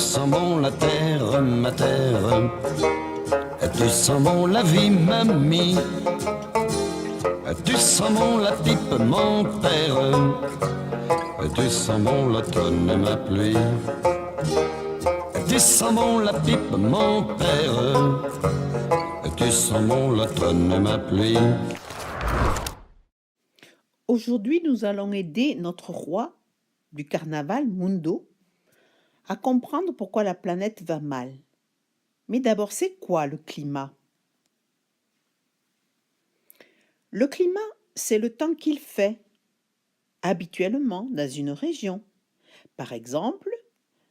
sens bon la terre, ma terre. Tu sens bon la vie, mamie. Tu sens bon la pipe, mon père. Tu sens bon l'automne et ma pluie. Tu sens bon la pipe, mon père. Tu sens bon l'automne et ma pluie. Aujourd'hui, nous allons aider notre roi du carnaval, Mundo, à comprendre pourquoi la planète va mal. Mais d'abord, c'est quoi le climat? Le climat, c'est le temps qu'il fait habituellement dans une région. Par exemple,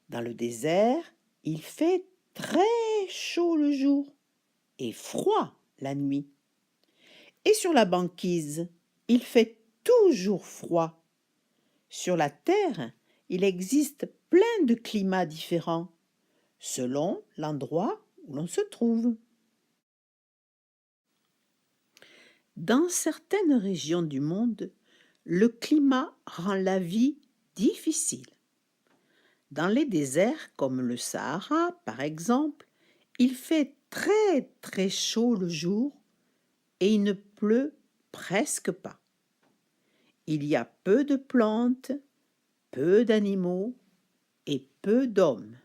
dans le désert, il fait très chaud le jour et froid la nuit. Et sur la banquise, il fait toujours froid. Sur la Terre, il existe plein de climats différents, selon l'endroit où l'on se trouve. Dans certaines régions du monde, le climat rend la vie difficile. Dans les déserts comme le Sahara, par exemple, il fait très chaud le jour et il ne pleut presque pas. Il y a peu de plantes, peu d'animaux et peu d'hommes.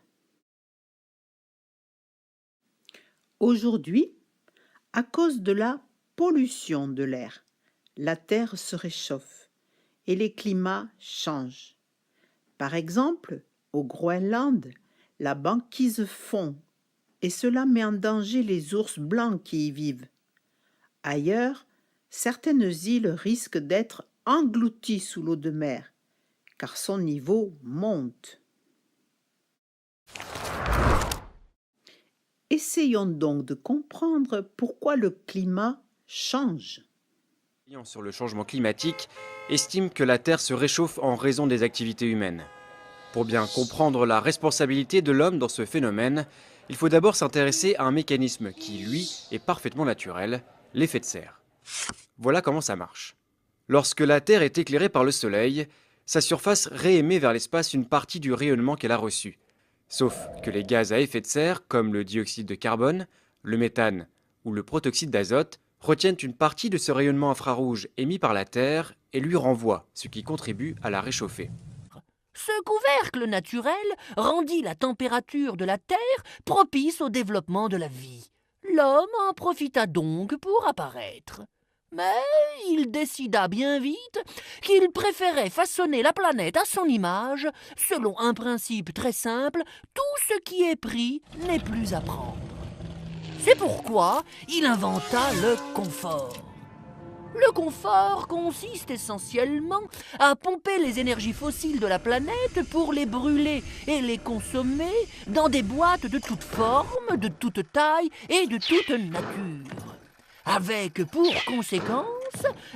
Aujourd'hui, à cause de la pollution de l'air, la Terre se réchauffe et les climats changent. Par exemple, au Groenland, la banquise fond et cela met en danger les ours blancs qui y vivent. Ailleurs, certaines îles risquent d'être englouties sous l'eau de mer, car son niveau monte. Essayons donc de comprendre pourquoi le climat change. Sur le changement climatique estime que la Terre se réchauffe en raison des activités humaines. Pour bien comprendre la responsabilité de l'homme dans ce phénomène, il faut d'abord s'intéresser à un mécanisme qui, lui, est parfaitement naturel, l'effet de serre. Voilà comment ça marche. Lorsque la Terre est éclairée par le Soleil, sa surface réémet vers l'espace une partie du rayonnement qu'elle a reçu. Sauf que les gaz à effet de serre, comme le dioxyde de carbone, le méthane ou le protoxyde d'azote, retiennent une partie de ce rayonnement infrarouge émis par la Terre et lui renvoient, ce qui contribue à la réchauffer. Ce couvercle naturel rendit la température de la Terre propice au développement de la vie. L'homme en profita donc pour apparaître. Mais il décida bien vite qu'il préférait façonner la planète à son image, selon un principe très simple, tout ce qui est pris n'est plus à prendre. C'est pourquoi il inventa le confort. Le confort consiste essentiellement à pomper les énergies fossiles de la planète pour les brûler et les consommer dans des boîtes de toutes formes, de toute taille et de toute nature. Avec pour conséquence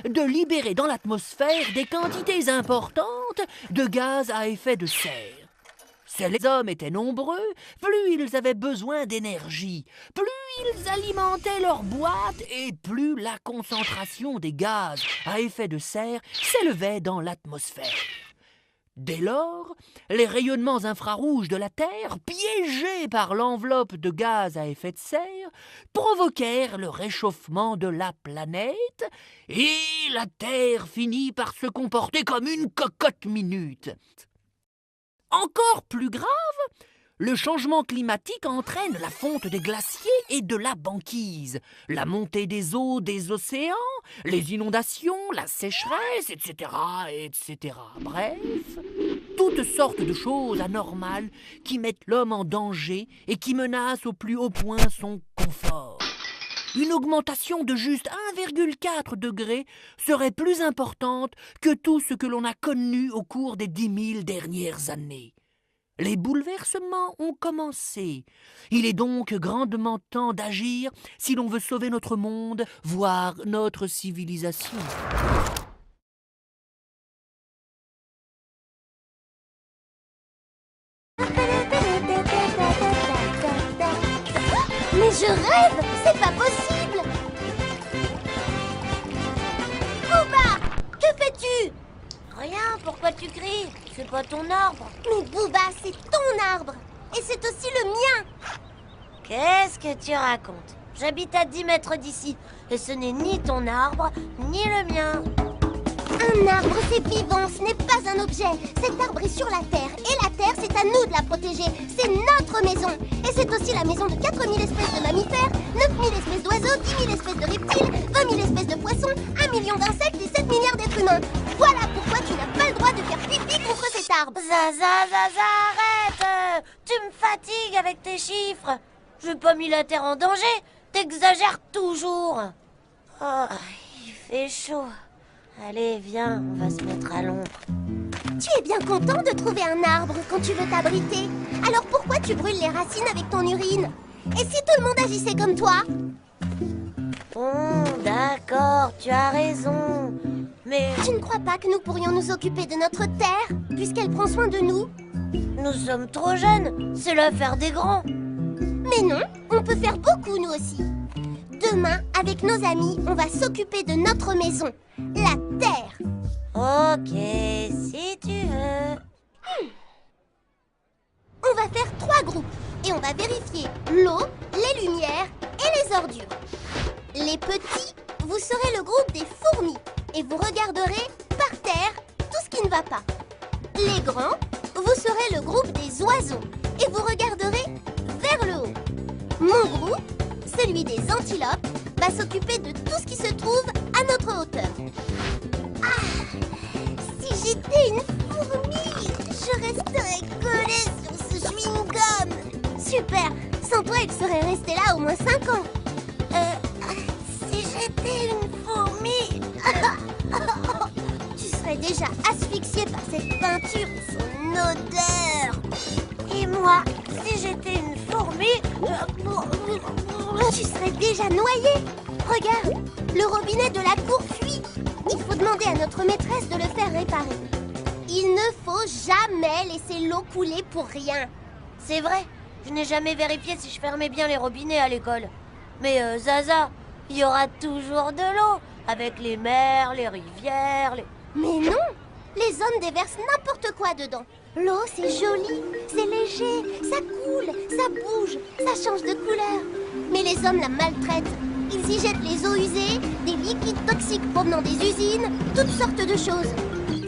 de libérer dans l'atmosphère des quantités importantes de gaz à effet de serre. Si les hommes étaient nombreux, plus ils avaient besoin d'énergie, plus ils alimentaient leurs boîtes et plus la concentration des gaz à effet de serre s'élevait dans l'atmosphère. Dès lors, les rayonnements infrarouges de la Terre, piégés par l'enveloppe de gaz à effet de serre, provoquèrent le réchauffement de la planète et la Terre finit par se comporter comme une cocotte minute. Encore plus grave, le changement climatique entraîne la fonte des glaciers et de la banquise, la montée des eaux des océans, les inondations, la sécheresse, etc., etc. Bref, toutes sortes de choses anormales qui mettent l'homme en danger et qui menacent au plus haut point son confort. Une augmentation de juste 1,4 degré serait plus importante que tout ce que l'on a connu au cours des 10 000 dernières années. Les bouleversements ont commencé. Il est donc grandement temps d'agir si l'on veut sauver notre monde, voire notre civilisation. Mais je rêve! C'est pas possible! Booba! Que fais-tu? Rien, pourquoi tu cries? C'est pas ton arbre. Mais Booba, c'est ton arbre! Et c'est aussi le mien. Qu'est-ce que tu racontes? J'habite à 10 mètres d'ici. Et ce n'est ni ton arbre, ni le mien. Un arbre, c'est vivant, ce n'est pas un objet. Cet arbre est sur la terre. Et la terre, c'est à nous de la protéger. C'est notre maison. Et c'est aussi la maison de 4000 espèces de mammifères, 9000 espèces d'oiseaux, 10 000 espèces de reptiles, 20 000 espèces de poissons, 1 million d'insectes et 7 milliards d'êtres humains. Voilà pourquoi tu n'as pas le droit de faire pipi contre cet arbre. Zaza, arrête. Tu me fatigues avec tes chiffres. Je n'ai pas mis la terre en danger. T'exagères toujours. Oh, il fait chaud. Allez, viens, on va se mettre à l'ombre. Tu es bien content de trouver un arbre quand tu veux t'abriter. Alors pourquoi tu brûles les racines avec ton urine? Et si tout le monde agissait comme toi? Bon, d'accord, tu as raison. Mais... Tu ne crois pas que nous pourrions nous occuper de notre terre, puisqu'elle prend soin de nous? Nous sommes trop jeunes, c'est l'affaire des grands. Mais non, on peut faire beaucoup nous aussi. Demain, avec nos amis, on va s'occuper de notre maison, la terre. Ok, si tu veux. On va faire 3 groupes et on va vérifier l'eau, les lumières et les ordures. Les petits, vous serez le groupe des fourmis et vous regarderez par terre tout ce qui ne va pas. Les grands, vous serez le groupe des oiseaux et vous regarderez vers le haut. Mon groupe, celui des antilopes, va s'occuper de tout ce qui se trouve à notre hauteur. Ah, si j'étais une fourmi, je resterais collée sur ce chewing-gum. Super, sans toi, il serait resté là au moins 5 ans. Si j'étais une fourmi, tu serais déjà asphyxiée par cette peinture et son odeur. Et moi, si j'étais une fourmi, tu serais déjà noyée. Regarde, le robinet de la cour fuit. Il faut demander à notre maîtresse de le faire réparer. Il ne faut jamais laisser l'eau couler pour rien. C'est vrai, je n'ai jamais vérifié si je fermais bien les robinets à l'école. Mais Zaza, il y aura toujours de l'eau, avec les mers, les rivières, les... Mais non, les hommes déversent n'importe quoi dedans. L'eau, c'est joli, c'est léger, ça coule, ça bouge, ça change de couleur. Mais les hommes la maltraitent. Ils y jettent les eaux usées, des liquides toxiques provenant des usines, toutes sortes de choses.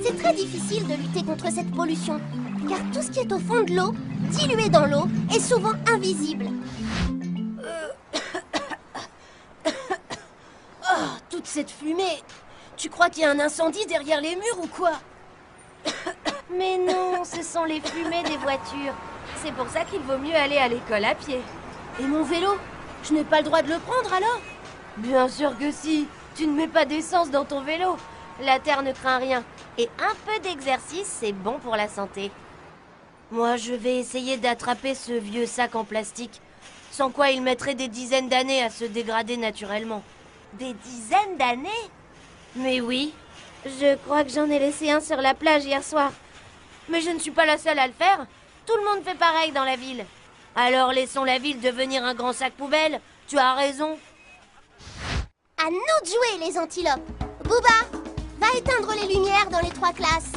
C'est très difficile de lutter contre cette pollution, car tout ce qui est au fond de l'eau, dilué dans l'eau, est souvent invisible. Oh, toute cette fumée! Tu crois qu'il y a un incendie derrière les murs ou quoi? Mais non, ce sont les fumées des voitures. C'est pour ça qu'il vaut mieux aller à l'école à pied. Et mon vélo? Je n'ai pas le droit de le prendre alors? Bien sûr que si. Tu ne mets pas d'essence dans ton vélo. La terre ne craint rien. Et un peu d'exercice, c'est bon pour la santé. Moi, je vais essayer d'attraper ce vieux sac en plastique. Sans quoi il mettrait des dizaines d'années à se dégrader naturellement. Des dizaines d'années? Mais oui. Je crois que j'en ai laissé un sur la plage hier soir. Mais je ne suis pas la seule à le faire. Tout le monde fait pareil dans la ville. Alors laissons la ville devenir un grand sac poubelle. Tu as raison. À nous de jouer, les antilopes. Booba, va éteindre les lumières dans les 3 classes.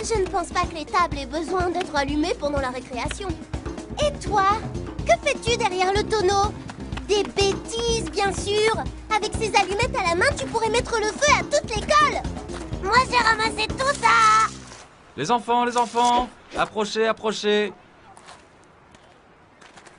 Je ne pense pas que les tables aient besoin d'être allumées pendant la récréation. Et toi, que fais-tu derrière le tonneau? Des bêtises, bien sûr. Avec ces allumettes à la main, tu pourrais mettre le feu à toute l'école. Moi, j'ai ramassé tout ça. Les enfants, approchez, approchez.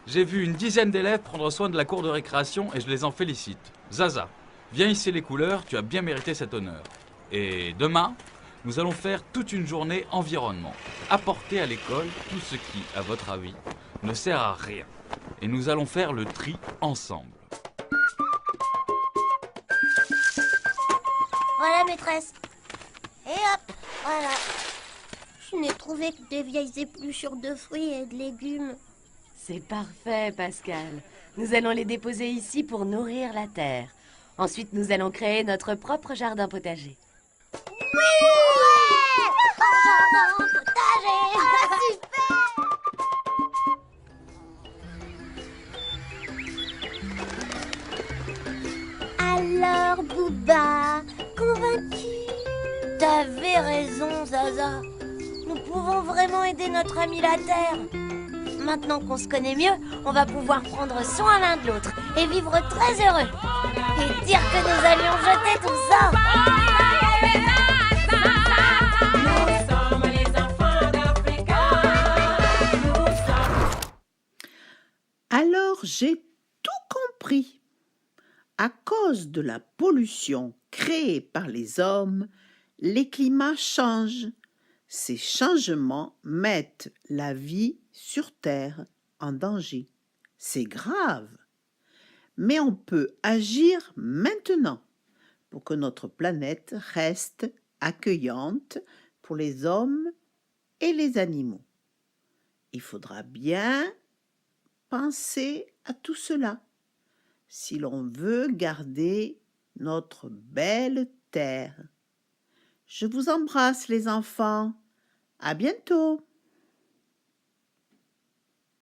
J'ai vu une dizaine d'élèves prendre soin de la cour de récréation et je les en félicite. Zaza, viens hisser les couleurs, tu as bien mérité cet honneur. Et demain, nous allons faire toute une journée environnement. Apporter à l'école tout ce qui, à votre avis, ne sert à rien. Et nous allons faire le tri ensemble. Voilà, maîtresse. Et hop, voilà. Je n'ai trouvé que des vieilles épluchures de fruits et de légumes. C'est parfait, Pascal. Nous allons les déposer ici pour nourrir la terre. Ensuite, nous allons créer notre propre jardin potager. Oui! Ouais! Un jardin potager! Ah, super! Alors, Booba, convaincu? T'avais raison, Zaza. Nous pouvons vraiment aider notre ami la Terre. Maintenant qu'on se connaît mieux, on va pouvoir prendre soin l'un de l'autre et vivre très heureux. Et dire que nous allions jeter tout ça. Alors j'ai tout compris. À cause de la pollution créée par les hommes, les climats changent. Ces changements mettent la vie sur Terre en danger. C'est grave. Mais on peut agir maintenant pour que notre planète reste accueillante pour les hommes et les animaux. Il faudra bien penser à tout cela si l'on veut garder notre belle terre. Je vous embrasse les enfants. À bientôt.